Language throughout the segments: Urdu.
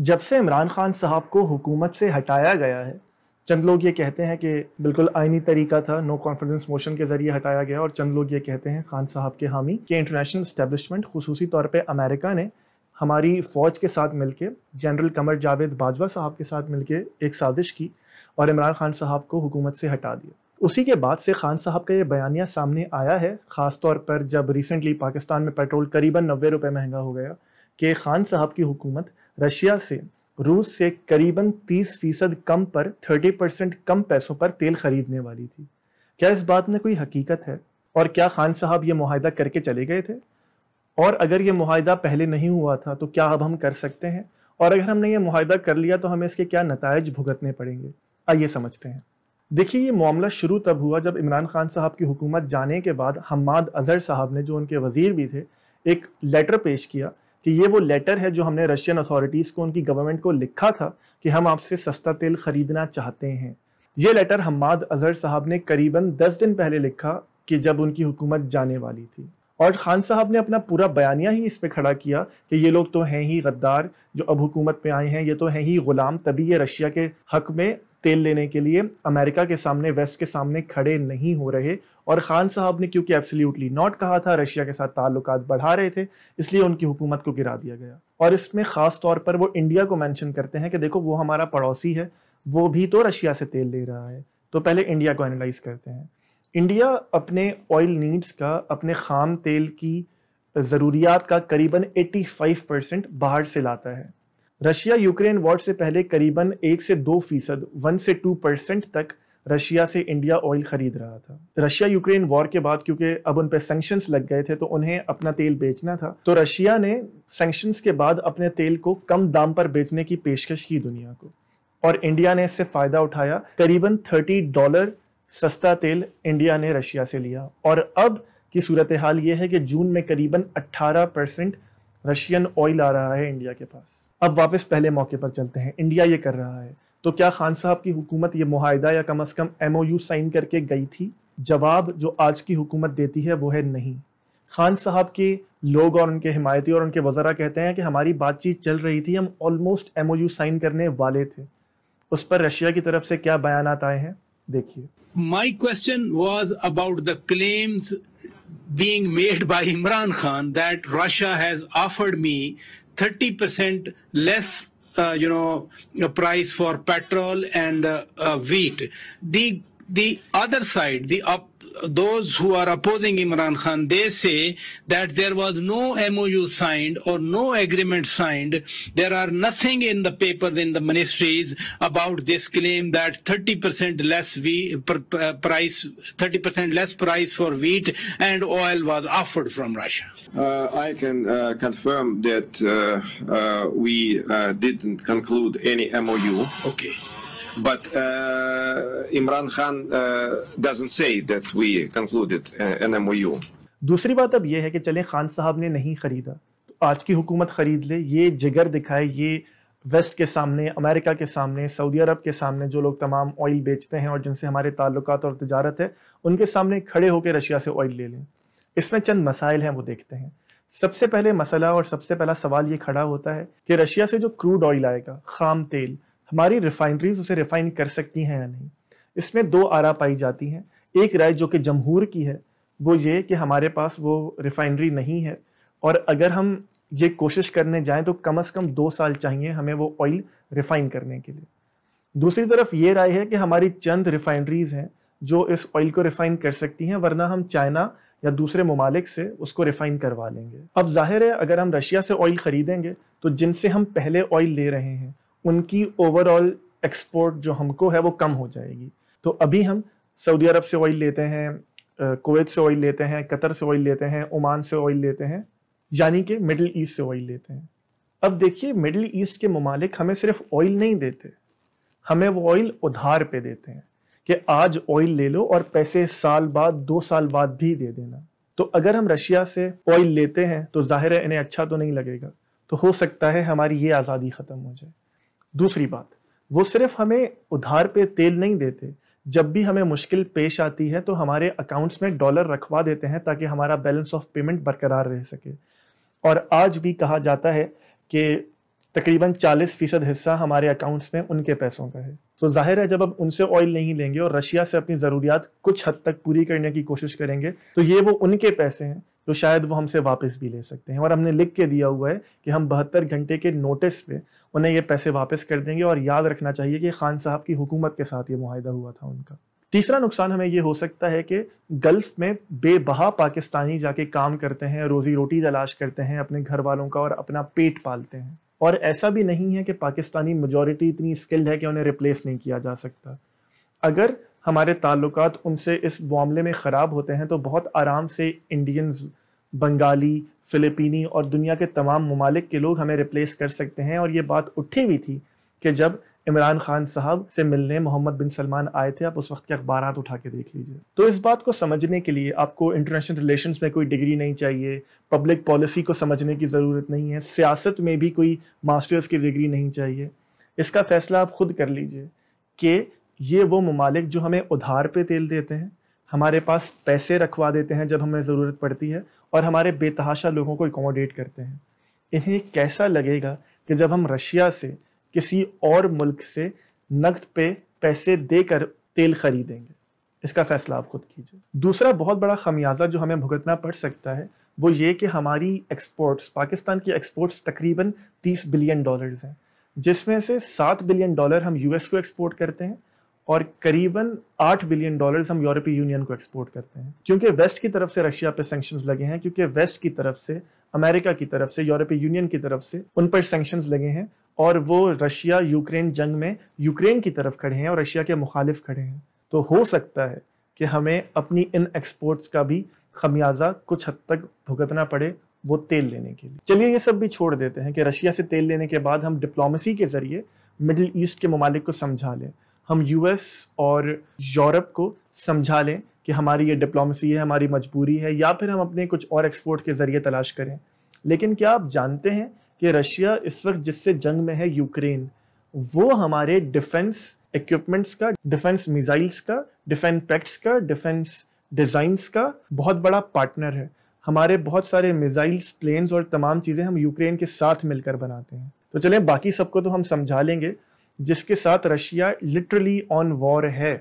جب سے عمران خان صاحب کو حکومت سے ہٹایا گیا ہے، چند لوگ یہ کہتے ہیں کہ بالکل آئینی طریقہ تھا، نو کانفیڈنس موشن کے ذریعے ہٹایا گیا، اور چند لوگ یہ کہتے ہیں خان صاحب کے حامی کہ انٹرنیشنل اسٹیبلشمنٹ خصوصی طور پہ امریکہ نے ہماری فوج کے ساتھ مل کے جنرل قمر جاوید باجوہ صاحب کے ساتھ مل کے ایک سازش کی اور عمران خان صاحب کو حکومت سے ہٹا دیا۔ اسی کے بعد سے خان صاحب کا یہ بیانیہ سامنے آیا ہے، خاص طور پر جب ریسنٹلی پاکستان میں پیٹرول قریباً 90 روپے مہنگا ہو گیا کہ خان صاحب کی حکومت رشیا سے، روس سے قریباً 30% کم پر 30% کم پیسوں پر تیل خریدنے والی تھی۔ کیا اس بات میں کوئی حقیقت ہے؟ اور کیا خان صاحب یہ معاہدہ کر کے چلے گئے تھے؟ اور اگر یہ معاہدہ پہلے نہیں ہوا تھا تو کیا اب ہم کر سکتے ہیں؟ اور اگر ہم نے یہ معاہدہ کر لیا تو ہمیں اس کے کیا نتائج بھگتنے پڑیں گے؟ آئیے سمجھتے ہیں۔ دیکھیے، یہ معاملہ شروع تب ہوا جب عمران خان صاحب کی حکومت جانے کے بعد حماد اظہر صاحب نے، جو ان کے وزیر بھی تھے، ایک لیٹر پیش کیا کہ یہ وہ لیٹر ہے جو ہم نے رشین اتھارٹیز کو، ان کی گورنمنٹ کو لکھا تھا کہ ہم آپ سے سستا تیل خریدنا چاہتے ہیں۔ یہ لیٹر حماد اظہر صاحب نے قریباً 10 دن پہلے لکھا کہ جب ان کی حکومت جانے والی تھی، اور خان صاحب نے اپنا پورا بیانیہ ہی اس پہ کھڑا کیا کہ یہ لوگ تو ہیں ہی غدار، جو اب حکومت پہ آئے ہیں یہ تو ہیں ہی غلام، تبھی یہ رشیا کے حق میں تیل لینے کے لیے امریکہ کے سامنے، ویسٹ کے سامنے کھڑے نہیں ہو رہے۔ اور خان صاحب نے کیونکہ ایبسلیوٹلی ناٹ کہا تھا، رشیا کے ساتھ تعلقات بڑھا رہے تھے، اس لیے ان کی حکومت کو گرا دیا گیا۔ اور اس میں خاص طور پر وہ انڈیا کو مینشن کرتے ہیں کہ دیکھو وہ ہمارا پڑوسی ہے، وہ بھی تو رشیا سے تیل لے رہا ہے۔ تو پہلے انڈیا کو اینالائز کرتے ہیں۔ انڈیا اپنے آئل نیڈز کا، اپنے خام تیل کی ضروریات کا قریباً 85% باہر سے لاتا ہے۔ رشیا یوکرین وار سے پہلے قریباً 1 سے 2%، 1 سے 2% تک رشیا سے انڈیا آئل خرید رہا تھا۔ رشیا یوکرین وار کے بعد کیونکہ اب ان پہ سینکشنز لگ گئے تھے تو انہیں اپنا تیل بیچنا تھا، تو رشیا نے سینکشنز کے بعد اپنے تیل کو کم دام پر بیچنے کی پیشکش کی دنیا کو، اور انڈیا نے اس سے فائدہ اٹھایا۔ قریباً $30 سستا تیل انڈیا نے رشیا سے لیا، اور اب کی صورتحال یہ ہے کہ جون میں قریباً 18% رشین آئل آ رہا ہے انڈیا کے پاس۔ اب واپس پہلے موقع پر چلتے ہیں، انڈیا یہ کر رہا ہے تو کیا خان صاحب کی حکومت یہ معاہدہ یا کم از کم MOU سائن کر کے گئی تھی؟ جواب جو آج کی حکومت دیتی ہے وہ ہے نہیں۔ خان صاحب کے لوگ اور ان کے حمایتی اور ان کے وزراء کہتے ہیں کہ ہماری بات چیت چل رہی تھی، ہم آلموسٹ MOU سائن کرنے والے تھے۔ اس پر رشیا کی طرف سے کیا بیانات آئے ہیں دیکھیے۔ My question was about the claims being made by Imran Khan that Russia has offered me 30% less price for petrol and wheat. The other side, those who are opposing Imran Khan, they say that there was no MOU signed or no agreement signed. There are nothing in the papers in the ministries about this claim that 30% less price for wheat and oil was offered from Russia. I can confirm that we didn't conclude any MOU. Okay. But Imran Khan doesn't say that we concluded an MOU. دوسری بات اب یہ ہے کہ چلیں خان صاحب نے نہیں خریدا تو آج کی حکومت خرید لے، یہ جگر دکھائے، یہ ویسٹ کے سامنے، امریکہ کے سامنے، سعودی عرب کے سامنے، جو لوگ تمام آئل بیچتے ہیں اور جن سے ہمارے تعلقات اور تجارت ہے، ان کے سامنے کھڑے ہو کے رشیا سے آئل لے لیں۔ اس میں چند مسائل ہیں، وہ دیکھتے ہیں۔ سب سے پہلے مسئلہ اور سب سے پہلا سوال یہ کھڑا ہوتا ہے کہ رشیا سے جو کروڈ آئل آئے گا، خام تیل، ہماری ریفائنریز اسے ریفائن کر سکتی ہیں یا نہیں؟ اس میں دو آراء پائی جاتی ہیں۔ ایک رائے جو کہ جمہور کی ہے وہ یہ کہ ہمارے پاس وہ ریفائنری نہیں ہے، اور اگر ہم یہ کوشش کرنے جائیں تو کم از کم 2 سال چاہیے ہمیں وہ آئل ریفائن کرنے کے لیے۔ دوسری طرف یہ رائے ہے کہ ہماری چند ریفائنریز ہیں جو اس آئل کو ریفائن کر سکتی ہیں، ورنہ ہم چائنا یا دوسرے ممالک سے اس کو ریفائن کروا لیں گے۔ اب ظاہر ہے اگر ہم رشیا سے آئل خریدیں گے تو جن سے ہم پہلے آئل لے رہے ہیں ان کی اوور آل ایکسپورٹ جو ہم کو ہے وہ کم ہو جائے گی۔ تو ابھی ہم سعودی عرب سے آئل لیتے ہیں، کویت سے آئل لیتے ہیں، قطر سے آئل لیتے ہیں، عمان سے آئل لیتے ہیں، یعنی کہ مڈل ایسٹ سے آئل لیتے ہیں۔ اب دیکھیے، مڈل ایسٹ کے ممالک ہمیں صرف آئل نہیں دیتے، ہمیں وہ آئل ادھار پہ دیتے ہیں کہ آج آئل لے لو اور پیسے سال بعد، 2 سال بعد بھی دے دینا۔ تو اگر ہم رشیا سے آئل لیتے ہیں تو ظاہر ہے انہیں اچھا تو نہیں لگے گا، تو ہو سکتا ہے ہماری یہ آزادی ختم ہو جائے۔ دوسری بات، وہ صرف ہمیں ادھار پہ تیل نہیں دیتے، جب بھی ہمیں مشکل پیش آتی ہے تو ہمارے اکاؤنٹس میں ڈالر رکھوا دیتے ہیں تاکہ ہمارا بیلنس آف پیمنٹ برقرار رہ سکے۔ اور آج بھی کہا جاتا ہے کہ تقریباً 40% حصہ ہمارے اکاؤنٹس میں ان کے پیسوں کا ہے. تو ظاہر ہے جب اب ان سے آئل نہیں لیں گے اور رشیا سے اپنی ضروریات کچھ حد تک پوری کرنے کی کوشش کریں گے تو یہ وہ ان کے پیسے ہیں تو شاید وہ ہم سے واپس بھی لے سکتے ہیں. اور ہم نے لکھ کے دیا ہوا ہے کہ ہم 72 گھنٹے کے نوٹس پہ انہیں یہ پیسے واپس کر دیں گے. اور یاد رکھنا چاہیے کہ خان صاحب کی حکومت کے ساتھ یہ معاہدہ ہوا تھا ان کا. تیسرا نقصان ہمیں یہ ہو سکتا ہے کہ گلف میں بے بہا پاکستانی جا کے کام کرتے ہیں, روزی روٹی تلاش کرتے ہیں اپنے گھر والوں کا اور اپنا پیٹ پالتے ہیں. اور ایسا بھی نہیں ہے کہ پاکستانی میجورٹی اتنی اسکلڈ ہے کہ انہیں ریپلیس نہیں کیا جا سکتا. اگر ہمارے تعلقات ان سے اس معاملے میں خراب ہوتے ہیں تو بہت آرام سے انڈینز, بنگالی, فلپینی اور دنیا کے تمام ممالک کے لوگ ہمیں ریپلیس کر سکتے ہیں. اور یہ بات اٹھی ہوئی تھی کہ جب عمران خان صاحب سے ملنے محمد بن سلمان آئے تھے, آپ اس وقت کے اخبارات اٹھا کے دیکھ لیجئے. تو اس بات کو سمجھنے کے لیے آپ کو انٹرنیشنل ریلیشنز میں کوئی ڈگری نہیں چاہیے, پبلک پالیسی کو سمجھنے کی ضرورت نہیں ہے, سیاست میں بھی کوئی ماسٹرز کی ڈگری نہیں چاہیے. اس کا فیصلہ آپ خود کر لیجئے کہ یہ وہ ممالک جو ہمیں ادھار پہ تیل دیتے ہیں, ہمارے پاس پیسے رکھوا دیتے ہیں جب ہمیں ضرورت پڑتی ہے, اور ہمارے بے تحاشا لوگوں کو اکوموڈیٹ کرتے ہیں, انہیں کیسا لگے گا کہ جب ہم رشیا سے کسی اور ملک سے نقد پہ پیسے دے کر تیل خریدیں گے؟ اس کا فیصلہ آپ خود کیجئے. دوسرا بہت بڑا خمیازہ جو ہمیں بھگتنا پڑ سکتا ہے وہ یہ کہ ہماری ایکسپورٹس, پاکستان کی ایکسپورٹس تقریباً $30 بلین ہیں, جس میں سے $7 بلین ہم یو ایس کو ایکسپورٹ کرتے ہیں اور قریباً $8 بلین ہم یورپی یونین کو ایکسپورٹ کرتے ہیں. کیونکہ ویسٹ کی طرف سے رشیا پہ سینکشنز لگے ہیں, کیونکہ ویسٹ کی طرف سے, امریکہ کی طرف سے, یورپی یونین کی طرف سے ان پر سینکشنز لگے ہیں, اور وہ رشیا یوکرین جنگ میں یوکرین کی طرف کھڑے ہیں اور رشیا کے مخالف کھڑے ہیں. تو ہو سکتا ہے کہ ہمیں اپنی ان ایکسپورٹس کا بھی خمیازہ کچھ حد تک بھگتنا پڑے وہ تیل لینے کے لیے. چلیے یہ سب بھی چھوڑ دیتے ہیں کہ رشیا سے تیل لینے کے بعد ہم ڈپلومیسی کے ذریعے مڈل ایسٹ کے ممالک کو سمجھا لیں, ہم یو ایس اور یورپ کو سمجھا لیں کہ ہماری یہ ڈپلومیسی ہے, ہماری مجبوری ہے, یا پھر ہم اپنے کچھ اور ایکسپورٹ کے ذریعے تلاش کریں. لیکن کیا آپ جانتے ہیں کہ رشیا اس وقت جس سے جنگ میں ہے یوکرین, وہ ہمارے ڈیفنس ایکوپمنٹس کا, ڈیفنس میزائلز کا, ڈیفنس پیکٹس کا, ڈیفنس ڈیزائنز کا بہت بڑا پارٹنر ہے. ہمارے بہت سارے میزائلز, پلینز اور تمام چیزیں ہم یوکرین کے ساتھ مل کر بناتے ہیں. تو چلیں باقی سب کو تو ہم سمجھا لیں گے, جس کے ساتھ رشیا لٹرلی آن وار ہے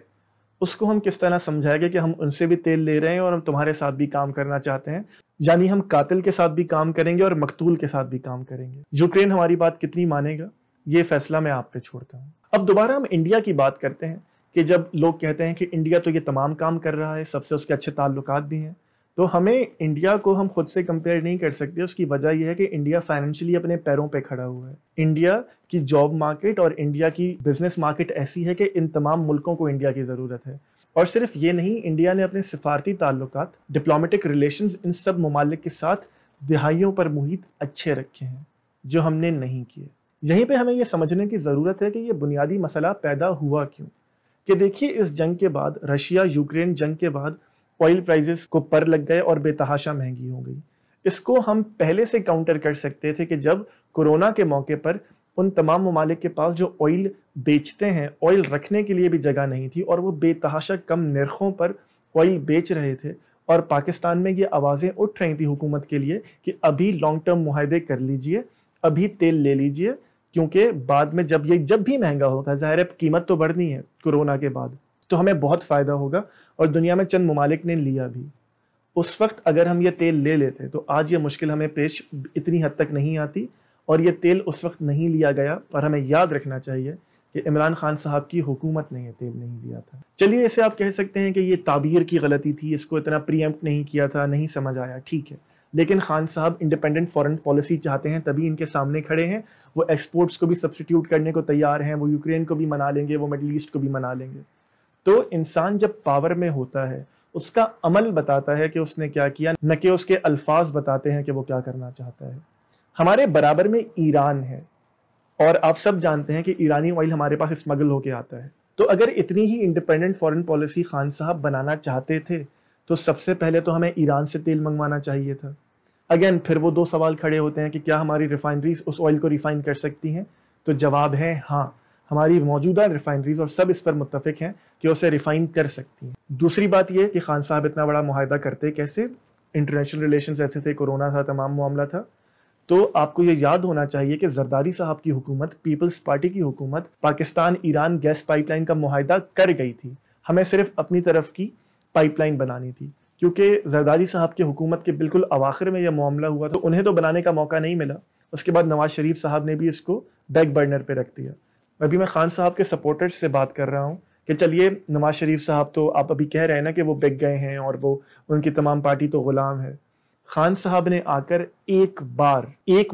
اس کو ہم کس طرح سمجھائیں گے کہ ہم ان سے بھی تیل لے رہے ہیں اور ہم تمہارے ساتھ بھی کام کرنا چاہتے ہیں, یعنی ہم قاتل کے ساتھ بھی کام کریں گے اور مقتول کے ساتھ بھی کام کریں گے. یوکرین ہماری بات کتنی مانے گا یہ فیصلہ میں آپ پہ چھوڑتا ہوں. اب دوبارہ ہم انڈیا کی بات کرتے ہیں کہ جب لوگ کہتے ہیں کہ انڈیا تو یہ تمام کام کر رہا ہے, سب سے اس کے اچھے تعلقات بھی ہیں, تو ہمیں انڈیا کو ہم خود سے کمپیئر نہیں کر سکتے. اس کی وجہ یہ ہے کہ انڈیا فائنینشلی اپنے پیروں پہ کھڑا ہوا ہے. انڈیا کی جاب مارکیٹ اور انڈیا کی بزنس مارکیٹ ایسی ہے کہ ان تمام ملکوں کو انڈیا کی ضرورت ہے. اور صرف یہ نہیں, انڈیا نے اپنے سفارتی تعلقات, ڈپلومیٹک ریلیشنز ان سب ممالک کے ساتھ دہائیوں پر محیط اچھے رکھے ہیں جو ہم نے نہیں کیے. یہیں پہ ہمیں یہ سمجھنے کی ضرورت ہے کہ یہ بنیادی مسئلہ پیدا ہوا کیوں. کہ دیکھیے اس جنگ کے بعد, رشیا یوکرین جنگ کے بعد آئل پرائزز کو پر لگ گئے اور بے تحاشا مہنگی ہو گئی. اس کو ہم پہلے سے کاؤنٹر کر سکتے تھے کہ جب کورونا کے موقع پر ان تمام ممالک کے پاس جو آئل بیچتے ہیں, آئل رکھنے کے لیے بھی جگہ نہیں تھی اور وہ بے تحاشا کم نرخوں پر آئل بیچ رہے تھے, اور پاکستان میں یہ آوازیں اٹھ رہی تھی حکومت کے لیے کہ ابھی لانگ ٹرم معاہدے کر لیجئے, ابھی تیل لے لیجئے, کیونکہ بعد میں جب بھی مہنگا ہوگا, ظاہر ہے قیمت تو بڑھنی ہے کورونا کے بعد, تو ہمیں بہت فائدہ ہوگا. اور دنیا میں چند ممالک نے لیا بھی. اس وقت اگر ہم یہ تیل لے لیتے تو آج یہ مشکل ہمیں پیش اتنی حد تک نہیں آتی, اور یہ تیل اس وقت نہیں لیا گیا. اور ہمیں یاد رکھنا چاہیے کہ عمران خان صاحب کی حکومت نے یہ تیل نہیں لیا تھا. چلیے اسے آپ کہہ سکتے ہیں کہ یہ تعبیر کی غلطی تھی, اس کو اتنا پری ایمپٹ نہیں کیا تھا, نہیں سمجھ آیا, ٹھیک ہے. لیکن خان صاحب انڈیپینڈنٹ فارن پالیسی چاہتے ہیں, تبھی ان کے سامنے کھڑے ہیں. وہ ایکسپورٹس کو بھی سبسٹیٹیوٹ کرنے کو تیار ہیں, وہ یوکرین کو بھی منا لیں گے, وہ مڈل ایسٹ کو بھی منا لیں گے. تو انسان جب پاور میں ہوتا ہے اس کا عمل بتاتا ہے کہ اس نے کیا کیا, نہ کہ اس کے الفاظ بتاتے ہیں کہ وہ کیا کرنا چاہتا ہے. ہمارے برابر میں ایران ہے, اور آپ سب جانتے ہیں کہ ایرانی آئل ہمارے پاس اسمگل ہو کے آتا ہے. تو اگر اتنی ہی انڈیپینڈنٹ فارن پالیسی خان صاحب بنانا چاہتے تھے تو سب سے پہلے تو ہمیں ایران سے تیل منگوانا چاہیے تھا. اگین پھر وہ دو سوال کھڑے ہوتے ہیں کہ کیا ہماری ریفائنریز اس آئل کو ریفائن کر سکتی ہیں؟ تو جواب ہے ہاں, ہماری موجودہ ریفائنریز اور سب اس پر متفق ہیں کہ اسے ریفائن کر سکتی ہیں. دوسری بات یہ کہ خان صاحب اتنا بڑا معاہدہ کرتے کیسے؟ انٹرنیشنل ریلیشنز ایسے تھے, کورونا تھا, تمام معاملہ تھا. تو آپ کو یہ یاد ہونا چاہیے کہ زرداری صاحب کی حکومت، پیپلز پارٹی کی حکومت، Pakistan Iran gas pipeline کا معاہدہ کر گئی تھی. ہمیں صرف اپنی طرف کی پائپ لائن بنانی تھی. کیونکہ زرداری صاحب کی حکومت کے بالکل اواخر میں یہ معاملہ ہوا تو انہیں تو بنانے کا موقع نہیں ملا. اس کے بعد نواز شریف صاحب نے بھی اس کو بیک برنر پہ رکھ دیا. ابھی میں خان صاحب کے سپورٹرز سے بات کر رہا ہوں کہ چلیے نواز شریف صاحب تو آپ ابھی کہہ رہے ہیں نا کہ وہ بک گئے ہیں اور وہ ان کی تمام پارٹی تو غلام ہے. خان صاحب نے آ کر ایک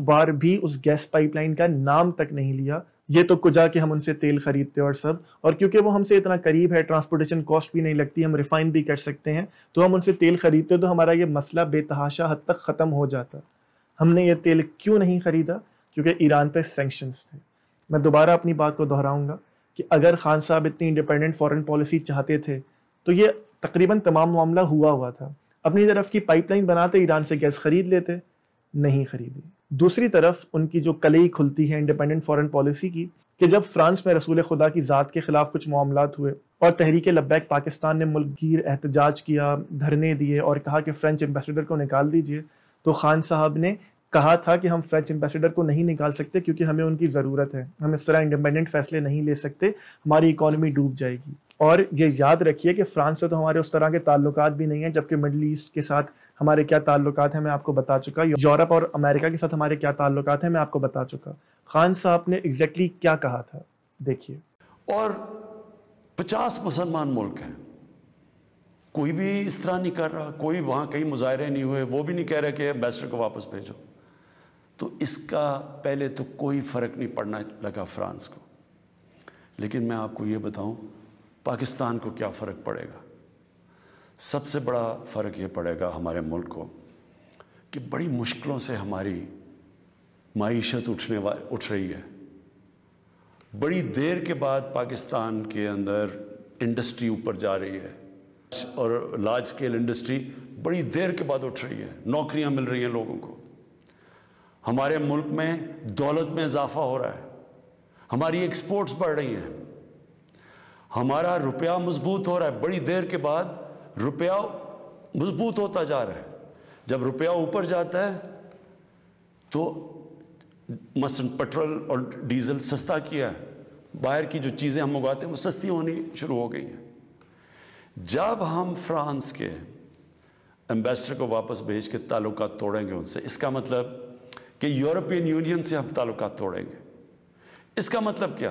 بار بھی اس گیس پائپ لائن کا نام تک نہیں لیا. یہ تو کجا کہ ہم ان سے تیل خریدتے اور سب، اور کیونکہ وہ ہم سے اتنا قریب ہے، ٹرانسپورٹیشن کاسٹ بھی نہیں لگتی، ہم ریفائن بھی کر سکتے ہیں، تو ہم ان سے تیل خریدتے تو ہمارا یہ مسئلہ بے تحاشا حد تک ختم ہو جاتا. ہم نے یہ تیل کیوں نہیں خریدا؟ کیونکہ ایران پہ سینکشنز تھے. میں دوبارہ اپنی بات کو دہراؤں گا کہ اگر خان صاحب اتنی انڈیپینڈنٹ فارن پالیسی چاہتے تھے تو یہ تقریباً تمام معاملہ ہوا تھا. اپنی طرف کی پائپ لائن بناتے، ایران سے گیس خرید لیتے، نہیں خریدی. دوسری طرف ان کی جو کلئی کھلتی ہے انڈیپینڈنٹ فارن پالیسی کی کہ جب فرانس میں رسول خدا کی ذات کے خلاف کچھ معاملات ہوئے اور تحریک لبیک پاکستان نے ملک گیر احتجاج کیا، دھرنے دیے اور کہا کہ فرینچ ایمبیسڈر کو نکال دیجئے، تو خان صاحب نے کہا تھا کہ ہم فرینچ ایمبیسڈر کو نہیں نکال سکتے کیونکہ ہمیں ان کی ضرورت ہے، ہم اس طرح انڈیپینڈنٹ فیصلے نہیں لے سکتے، ہماری اکانومی ڈوب جائے گی. اور یہ یاد رکھیے کہ فرانس سے تو ہمارے اس طرح کے تعلقات بھی نہیں ہیں، جبکہ مڈل ایسٹ کے ساتھ ہمارے کیا تعلقات ہیں میں آپ کو بتا چکا، یورپ اور امریکہ کے ساتھ ہمارے کیا تعلقات ہیں میں آپ کو بتا چکا. خان صاحب نے ایگزیکٹلی کیا کہا تھا دیکھیے. اور 50 مسلمان ملک ہیں، کوئی بھی اس طرح نہیں کر رہا، کوئی وہاں کہیں مظاہرے نہیں ہوئے، وہ بھی نہیں کہہ رہے کہ ایمبیسڈر کو واپس بھیجو. تو اس کا پہلے تو کوئی فرق نہیں پڑنا لگا فرانس کو. لیکن میں آپ کو یہ بتاؤں پاکستان کو کیا فرق پڑے گا. سب سے بڑا فرق یہ پڑے گا ہمارے ملک کو کہ بڑی مشکلوں سے ہماری معیشت اٹھ رہی ہے. بڑی دیر کے بعد پاکستان کے اندر انڈسٹری اوپر جا رہی ہے اور لارج اسکیل انڈسٹری بڑی دیر کے بعد اٹھ رہی ہے. نوکریاں مل رہی ہیں لوگوں کو. ہمارے ملک میں دولت میں اضافہ ہو رہا ہے. ہماری ایکسپورٹس بڑھ رہی ہیں. ہمارا روپیہ مضبوط ہو رہا ہے. بڑی دیر کے بعد روپیہ مضبوط ہوتا جا رہا ہے. جب روپیہ اوپر جاتا ہے تو مثلا پیٹرول اور ڈیزل سستا کیا ہے. باہر کی جو چیزیں ہم منگواتے ہیں وہ سستی ہونی شروع ہو گئی ہیں. جب ہم فرانس کے ایمبیسڈر کو واپس بھیج کے تعلقات توڑیں گے ان سے، اس کا مطلب کہ یورپین یونین سے ہم تعلقات توڑیں گے. اس کا مطلب کیا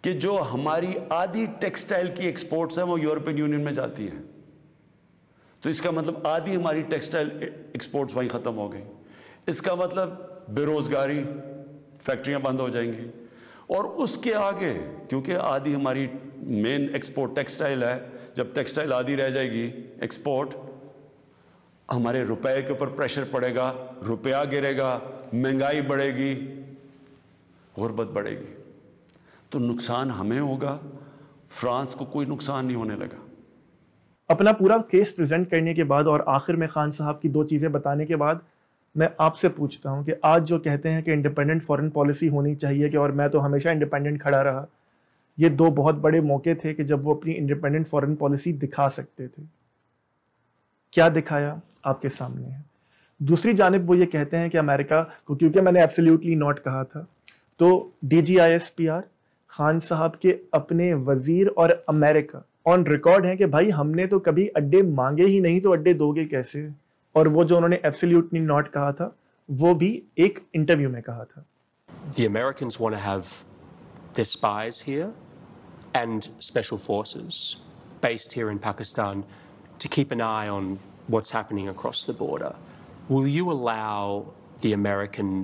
کہ جو ہماری آدھی ٹیکسٹائل کی ایکسپورٹس ہیں وہ یورپین یونین میں جاتی ہیں. تو اس کا مطلب آدھی ہماری ٹیکسٹائل ایکسپورٹس وہیں ختم ہو گئی. اس کا مطلب بے روزگاری، فیکٹریاں بند ہو جائیں گی. اور اس کے آگے کیونکہ آدھی ہماری مین ایکسپورٹ ٹیکسٹائل ہے، جب ٹیکسٹائل آدھی رہ جائے گی ایکسپورٹ، ہمارے روپے کے اوپر پریشر پڑے گا، روپیہ گرے گا، مہنگائی بڑھے گی، غربت بڑھے گی. تو نقصان ہمیں ہوگا، فرانس کو کوئی نقصان نہیں ہونے لگا. اپنا پورا کیس پریزنٹ کرنے کے بعد اور آخر میں خان صاحب کی 2 چیزیں بتانے کے بعد میں آپ سے پوچھتا ہوں کہ آج جو کہتے ہیں کہ انڈیپینڈنٹ فارن پالیسی ہونی چاہیے کہ اور میں تو ہمیشہ انڈیپینڈنٹ کھڑا رہا، یہ 2 بہت بڑے موقع تھے کہ جب وہ اپنی انڈیپینڈنٹ فارن پالیسی دکھا سکتے تھے. کیا دکھایا آپ کے سامنے ہے. دوسری جانب وہ یہ کہتے ہیں کہ امریکہ کو، کیونکہ میں نے ایبسلیوٹلی ناٹ کہا تھا، تو DGISPR خان صاحب کے اپنے وزیر اور امریکہ آن ریکارڈ ہیں کہ بھائی ہم نے تو کبھی اڈے مانگے ہی نہیں تو اڈے دو گے کیسے. اور وہ جو انہوں نے ایبسلیوٹلی ناٹ کہا تھا وہ بھی ایک انٹرویو میں کہا تھا. The Americans want to have their spies here and special forces based here in Pakistan to keep an eye on what's happening across the border. Will you allow the American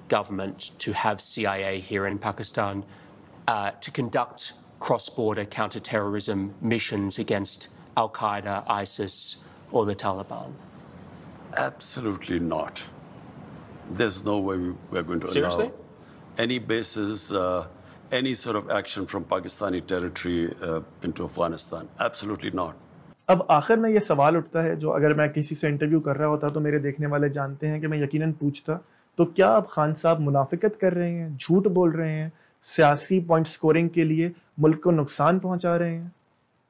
government to have CIA here in Pakistan to conduct cross-border counter-terrorism missions against Al-Qaeda, ISIS, or the Taliban? Absolutely not. There's no way we're going to allow any bases, any sort of action from Pakistani territory into Afghanistan. Absolutely not. اب آخر میں یہ سوال اٹھتا ہے جو اگر میں کسی سے انٹرویو کر رہا ہوتا تو میرے دیکھنے والے جانتے ہیں کہ میں یقیناً پوچھتا تو کیا اب خان صاحب منافقت کر رہے ہیں، جھوٹ بول رہے ہیں، سیاسی پوائنٹ سکورنگ کے لیے ملک کو نقصان پہنچا رہے ہیں؟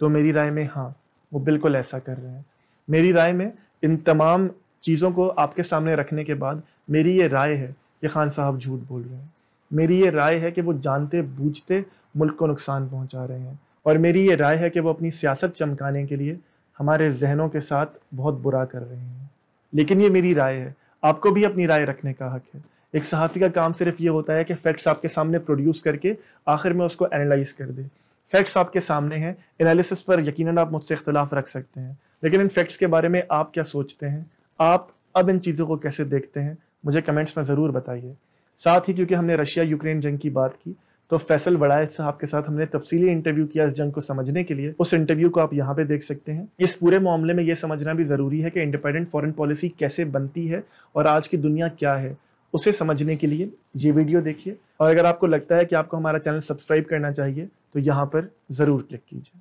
تو میری رائے میں ہاں، وہ بالکل ایسا کر رہے ہیں. میری رائے میں ان تمام چیزوں کو آپ کے سامنے رکھنے کے بعد میری یہ رائے ہے کہ خان صاحب جھوٹ بول رہے ہیں، میری یہ رائے ہے کہ وہ جانتے بوجھتے ملک کو نقصان پہنچا رہے ہیں، اور میری یہ رائے ہے کہ وہ اپنی سیاست چمکانے کے لیے ہمارے ذہنوں کے ساتھ بہت برا کر رہے ہیں۔ لیکن یہ میری رائے ہے، آپ کو بھی اپنی رائے رکھنے کا حق ہے۔ ایک صحافی کا کام صرف یہ ہوتا ہے کہ فیکٹس آپ کے سامنے پروڈیوس کر کے آخر میں اس کو اینالائز کر دے۔ فیکٹس آپ کے سامنے ہیں، انالیسس پر یقیناً آپ مجھ سے اختلاف رکھ سکتے ہیں، لیکن ان فیکٹس کے بارے میں آپ کیا سوچتے ہیں؟ آپ اب ان چیزوں کو کیسے دیکھتے ہیں؟ مجھے کمنٹس میں ضرور بتائیے۔ ساتھ ہی کیونکہ ہم نے رشیا یوکرین جنگ کی بات کی تو فیصل وڑائچ صاحب کے ساتھ ہم نے تفصیلی انٹرویو کیا اس جنگ کو سمجھنے کے لیے، اس انٹرویو کو آپ یہاں پہ دیکھ سکتے ہیں۔ اس پورے معاملے میں یہ سمجھنا بھی ضروری ہے کہ انڈیپینڈنٹ فارن پالیسی کیسے بنتی ہے اور آج کی دنیا کیا ہے، اسے سمجھنے کے لیے یہ ویڈیو دیکھیے، اور اگر آپ کو لگتا ہے کہ آپ کو ہمارا چینل سبسکرائب کرنا چاہیے تو یہاں پر ضرور کلک کیجیے۔